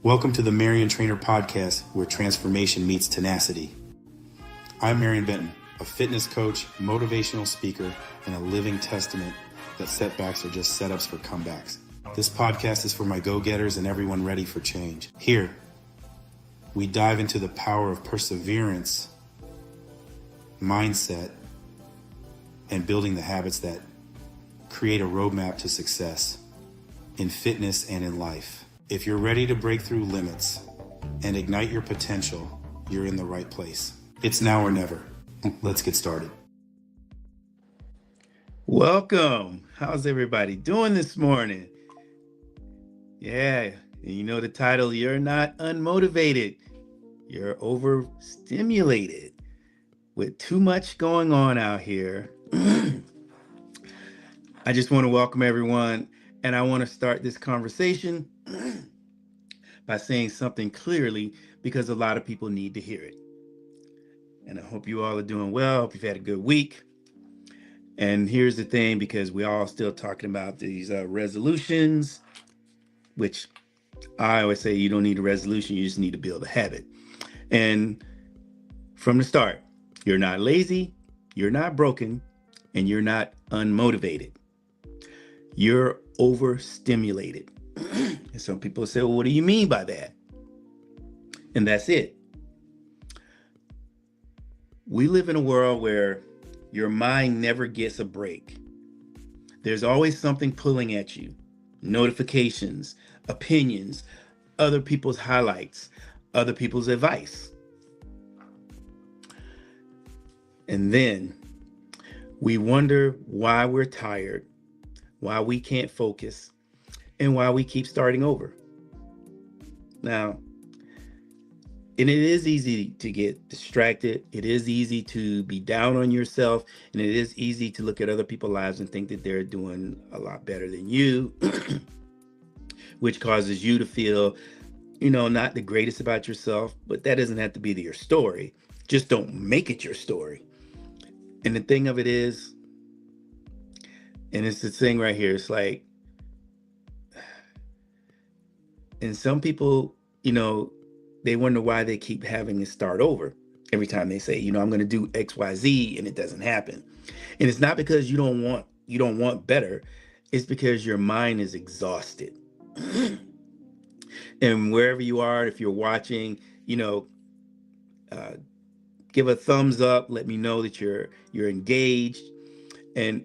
Welcome to the Marion Trainer Podcast, where transformation meets tenacity. I'm Marion Benton, a fitness coach, motivational speaker, and a living testament that setbacks are just setups for comebacks. This podcast is for my go-getters and everyone ready for change. Here, we dive into the power of perseverance, mindset, and building the habits that create a roadmap to success in fitness and in life. If you're ready to break through limits and ignite your potential, you're in the right place. It's now or never. Let's get started. Welcome. How's everybody doing this morning? Yeah, you know the title, you're not unmotivated. You're overstimulated with too much going on out here. I just want to welcome everyone, and I want to start this conversation by saying something clearly because a lot of people need to hear it. And I hope you all are doing well. I hope you've had a good week. And here's the thing, because we're all still talking about these resolutions, which I always say you don't need a resolution, you just need to build a habit. And from the start, you're not lazy, you're not broken, and you're not unmotivated. You're overstimulated. And some people say, well, what do you mean by that? And that's it. We live in a world where your mind never gets a break. There's always something pulling at you. Notifications, opinions, other people's highlights, other people's advice. And then we wonder why we're tired, why we can't focus, and why we keep starting over. Now, and it is easy to get distracted. It is easy to be down on yourself. And it is easy to look at other people's lives and think that they're doing a lot better than you, which causes you to feel, not the greatest about yourself. But that doesn't have to be your story. Just don't make it your story. And the thing of it is, and it's the thing right here, it's like, and some people, they wonder why they keep having to start over every time they say, I'm going to do X, Y, Z, and it doesn't happen. And it's not because you don't want better. It's because your mind is exhausted. And wherever you are, if you're watching, give a thumbs up. Let me know that you're engaged. And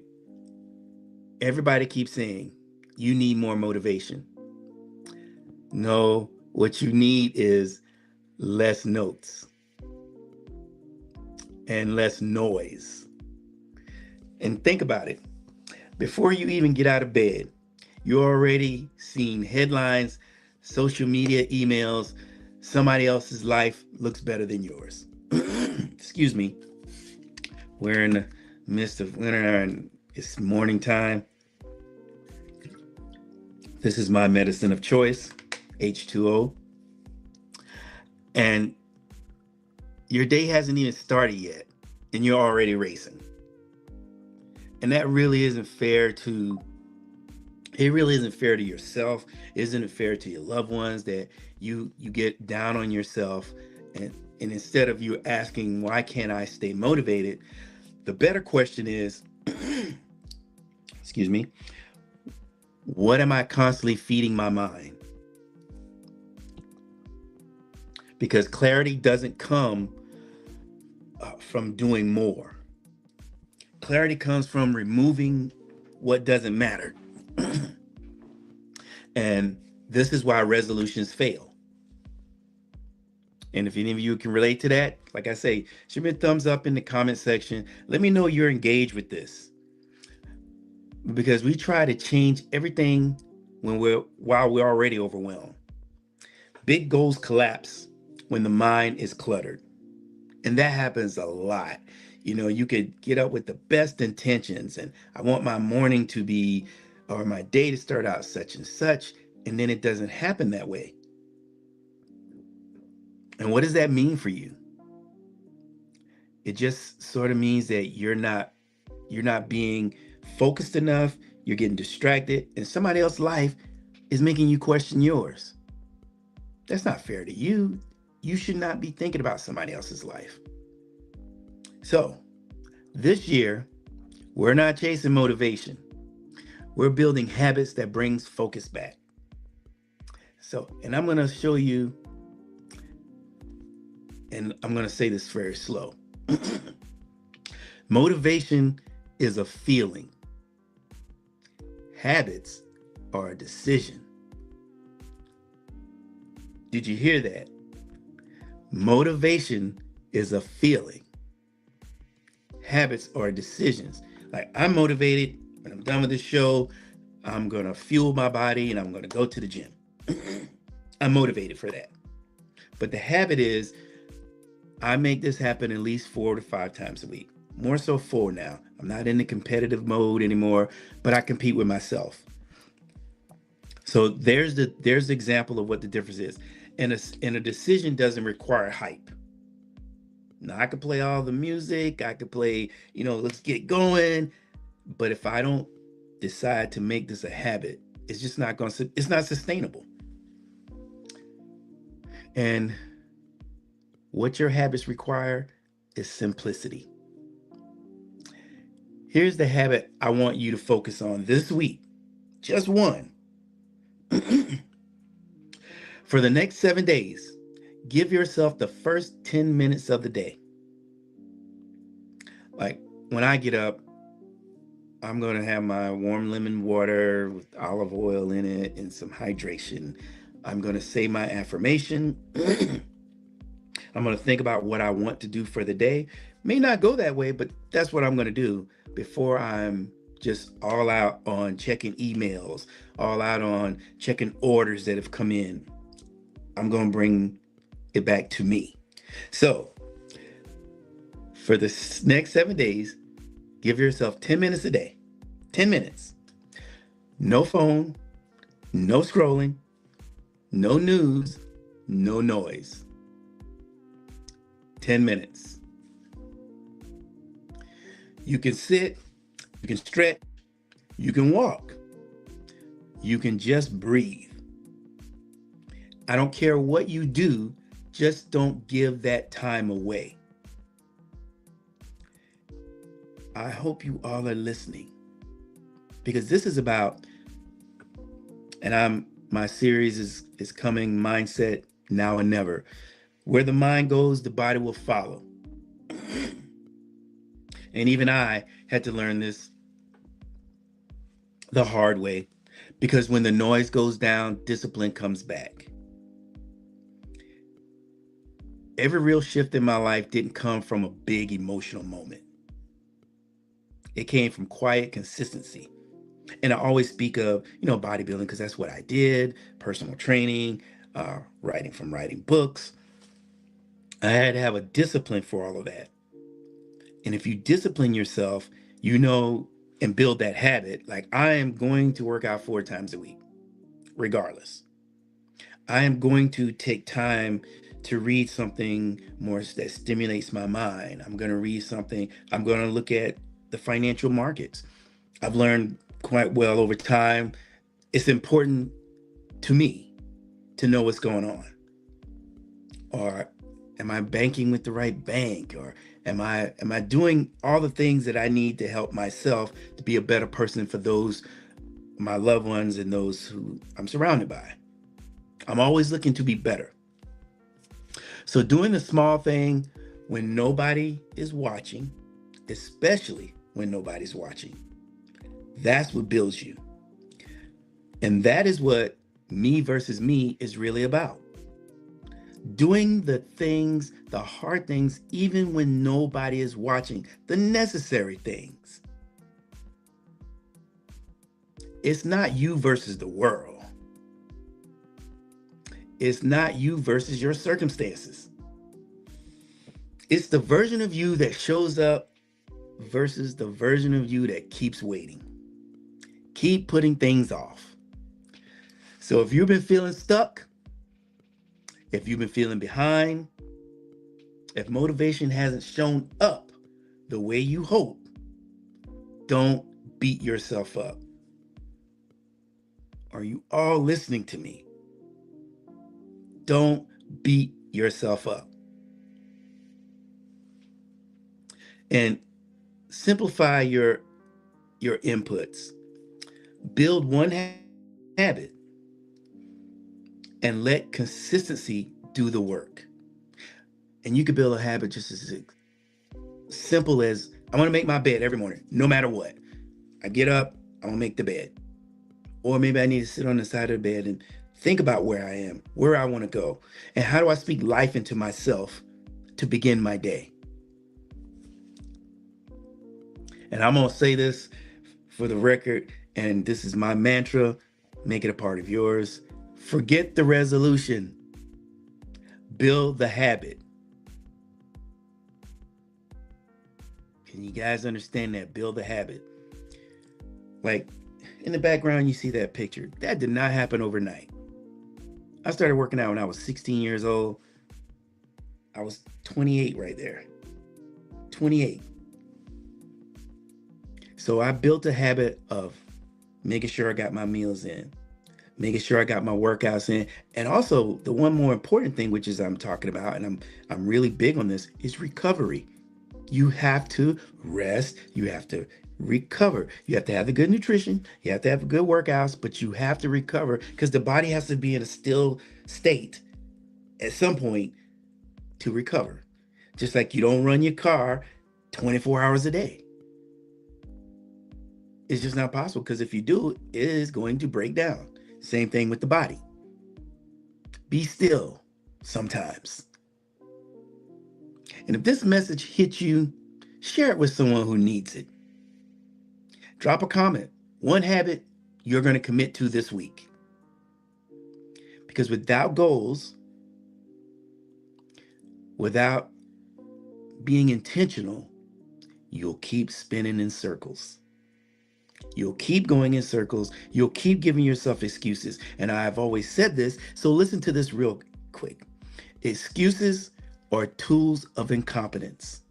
everybody keeps saying, you need more motivation. No, what you need is less notes and less noise. And think about it. Before you even get out of bed, you're already seeing headlines, social media, emails. Somebody else's life looks better than yours. Excuse me. We're in the midst of winter and it's morning time. This is my medicine of choice, H2O. And your day hasn't even started yet, and you're already racing. And that really isn't fair to yourself. Isn't it fair to your loved ones that you get down on yourself, and instead of you asking, why can't I stay motivated? The better question is, excuse me, what am I constantly feeding my mind? Because clarity doesn't come from doing more. Clarity comes from removing what doesn't matter. And this is why resolutions fail. And if any of you can relate to that, like I say, shoot me a thumbs up in the comment section. Let me know you're engaged with this. Because we try to change everything while we're already overwhelmed. Big goals collapse when the mind is cluttered. And that happens a lot. You could get up with the best intentions and I want my morning to be, or my day to start out such and such, and then it doesn't happen that way. And what does that mean for you? It just sort of means that you're not being focused enough, you're getting distracted, and somebody else's life is making you question yours. That's not fair to you. You should not be thinking about somebody else's life. So this year, we're not chasing motivation. We're building habits that brings focus back. So, and I'm going to show you, and I'm going to say this very slow. Motivation is a feeling. Habits are a decision. Did you hear that? Motivation is a feeling. Habits are decisions. Like, I'm motivated. When I'm done with this show, I'm going to fuel my body and I'm going to go to the gym. I'm motivated for that. But the habit is, I make this happen at least 4 to 5 times a week. More so 4 now. I'm not in the competitive mode anymore, but I compete with myself. So there's the example of what the difference is. And a decision doesn't require hype. Now, I could play all the music, I could play, let's get going. But if I don't decide to make this a habit, it's just not it's not sustainable. And what your habits require is simplicity. Here's the habit I want you to focus on this week. Just one. For the next 7 days, give yourself the first 10 minutes of the day. Like, when I get up, I'm going to have my warm lemon water with olive oil in it and some hydration. I'm going to say my affirmation. I'm going to think about what I want to do for the day. May not go that way, but that's what I'm going to do before I'm just all out on checking emails, all out on checking orders that have come in. I'm going to bring it back to me. So for the next 7 days, give yourself 10 minutes a day. 10 minutes. No phone, no scrolling, no news, no noise. 10 minutes. You can sit, you can stretch, you can walk. You can just breathe. I don't care what you do, just don't give that time away. I hope you all are listening, because this is about, and my series is coming, Mindset Now and Never. Where the mind goes, the body will follow. And even I had to learn this the hard way, because when the noise goes down, discipline comes back. Every real shift in my life didn't come from a big emotional moment. It came from quiet consistency. And I always speak of, bodybuilding, because that's what I did, personal training, writing books. I had to have a discipline for all of that. And if you discipline yourself, and build that habit, like, I am going to work out 4 times a week, regardless. I am going to take time to read something more that stimulates my mind. I'm going to read something. I'm going to look at the financial markets. I've learned quite well over time, it's important to me to know what's going on. Or am I banking with the right bank? Or am I doing all the things that I need to help myself to be a better person for those, my loved ones, and those who I'm surrounded by? I'm always looking to be better. So doing the small thing when nobody is watching, especially when nobody's watching, that's what builds you. And that is what me versus me is really about. Doing the things, the hard things, even when nobody is watching, the necessary things. It's not you versus the world. It's not you versus your circumstances. It's the version of you that shows up versus the version of you that keeps waiting. Keep putting things off. So if you've been feeling stuck, if you've been feeling behind, if motivation hasn't shown up the way you hope, don't beat yourself up. Are you all listening to me? Don't beat yourself up. And simplify your inputs. Build one habit and let consistency do the work. And you could build a habit just as simple as I want to make my bed every morning, no matter what. I get up, I'm gonna make the bed. Or maybe I need to sit on the side of the bed and think about where I am, where I want to go, and how do I speak life into myself to begin my day. And I'm gonna say this for the record, and this is my mantra, make it a part of yours. Forget the resolution. Build the habit. Can you guys understand that? Build the habit. Like in the background, you see that picture. That did not happen overnight. I started working out when I was 16 years old. I was 28 right there. 28. So I built a habit of making sure I got my meals in, making sure I got my workouts in. And also the one more important thing, which is I'm talking about, and I'm really big on this, is recovery. You have to rest. You have to recover. You have to have the good nutrition. You have to have good workouts, but you have to recover because the body has to be in a still state at some point to recover. Just like you don't run your car 24 hours a day. It's just not possible because if you do, it is going to break down. Same thing with the body. Be still sometimes. And if this message hits you, share it with someone who needs it. Drop a comment. One habit you're going to commit to this week. Because without goals, without being intentional, you'll keep spinning in circles. You'll keep going in circles. You'll keep giving yourself excuses. And I've always said this, so listen to this real quick. Excuses are tools of incompetence.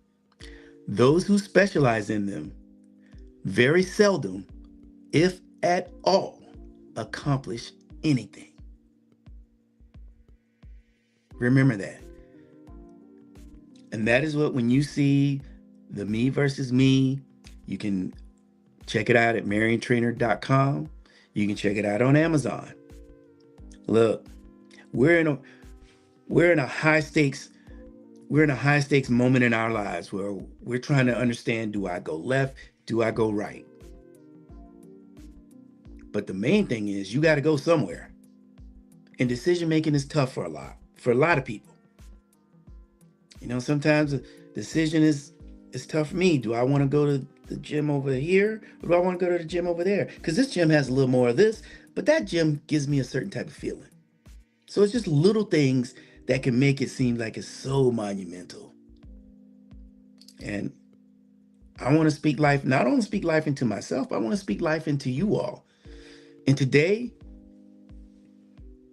Those who specialize in them very seldom, if at all, accomplish anything. Remember that. And that is what, when you see the me versus me, you can check it out at mariontrainer.com. You can check it out on Amazon. Look, we're in a high stakes moment in our lives where we're trying to understand, do I go left? Do I go right? But the main thing is you got to go somewhere. And decision making is tough for a lot of people. You know, sometimes a decision is tough for me. Do I want to go to the gym over here, or do I want to go to the gym over there? Because this gym has a little more of this, but that gym gives me a certain type of feeling. So it's just little things that can make it seem like it's so monumental. And I want to speak life, not only speak life into myself, but I want to speak life into you all. And today,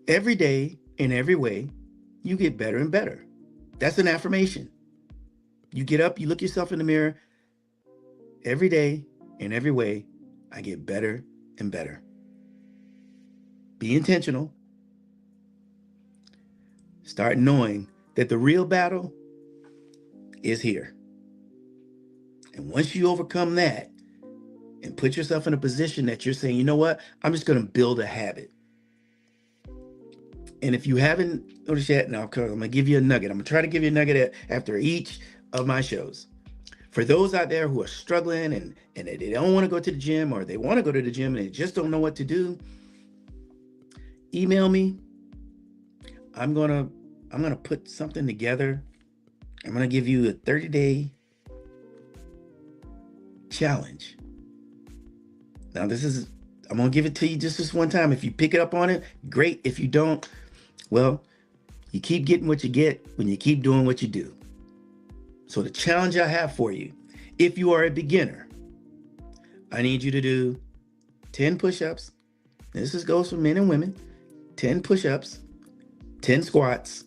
every day, in every way, you get better and better. That's an affirmation. You get up, you look yourself in the mirror. Every day, in every way, I get better and better. Be intentional. Start knowing that the real battle is here. And once you overcome that and put yourself in a position that you're saying, you know what, I'm just going to build a habit. And if you haven't noticed yet, now I'm going to give you a nugget. I'm going to try to give you a nugget after each of my shows. For those out there who are struggling and they don't want to go to the gym, or they want to go to the gym and they just don't know what to do, email me. I'm gonna put something together. I'm gonna give you a 30-day challenge. Now I'm gonna give it to you just this one time. If you pick it up on it, great. If you don't, well, you keep getting what you get when you keep doing what you do. So the challenge I have for you, if you are a beginner, I need you to do 10 push-ups. This goes for men and women. 10 push-ups, 10 squats,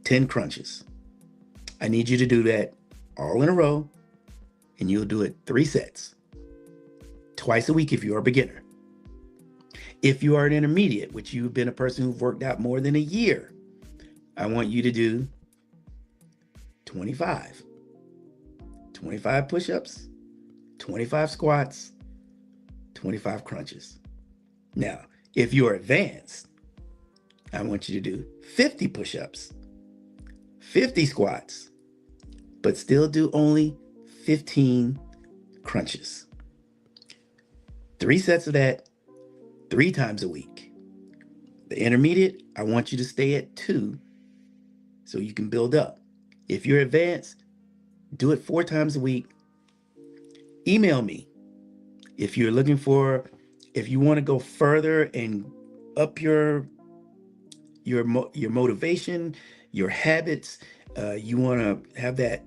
10 crunches. I need you to do that all in a row, and you'll do it 3 sets, twice a week if you're a beginner. If you are an intermediate, which you've been a person who's worked out more than a year, I want you to do 25. 25 push-ups, 25 squats, 25 crunches. Now, if you're advanced, I want you to do 50 push-ups, 50 squats, but still do only 15 crunches. 3 sets of that 3 times a week. The intermediate, I want you to stay at 2 so you can build up. If you're advanced, do it 4 times a week. Email me if you're looking for, if you want to go further and up your motivation, your habits. You want to have that.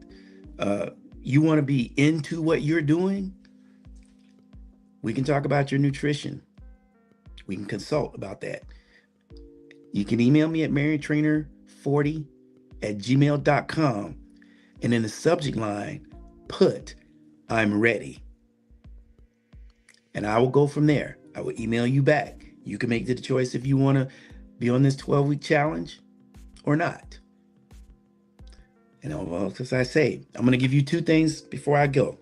You want to be into what you're doing. We can talk about your nutrition. We can consult about that. You can email me at mariontrainer40@gmail.com, and in the subject line, put "I'm ready." And I will go from there. I will email you back. You can make the choice if you want to be on this 12-week challenge or not. And as I say, I'm going to give you 2 things before I go,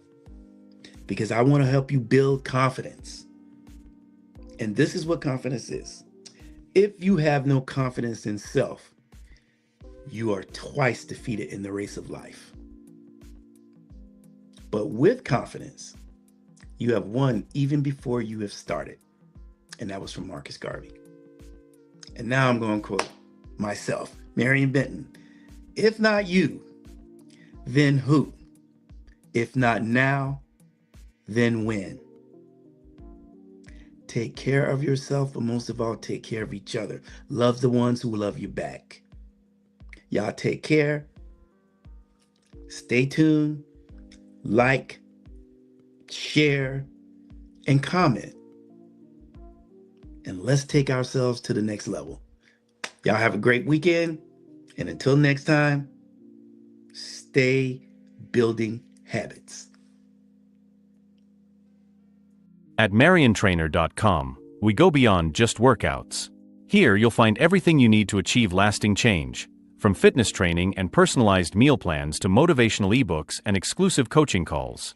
because I want to help you build confidence. And this is what confidence is. If you have no confidence in self, you are twice defeated in the race of life. But with confidence, you have won even before you have started. And that was from Marcus Garvey. And now I'm going to quote myself, Marion Benton. If not you, then who? If not now, then when? Take care of yourself, but most of all, take care of each other. Love the ones who love you back. Y'all take care. Stay tuned. Like, share, and comment. And let's take ourselves to the next level. Y'all have a great weekend. And until next time, stay building habits. At mariontrainer.com, we go beyond just workouts. Here you'll find everything you need to achieve lasting change, from fitness training and personalized meal plans to motivational ebooks and exclusive coaching calls.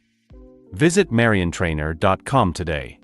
Visit mariontrainer.com today.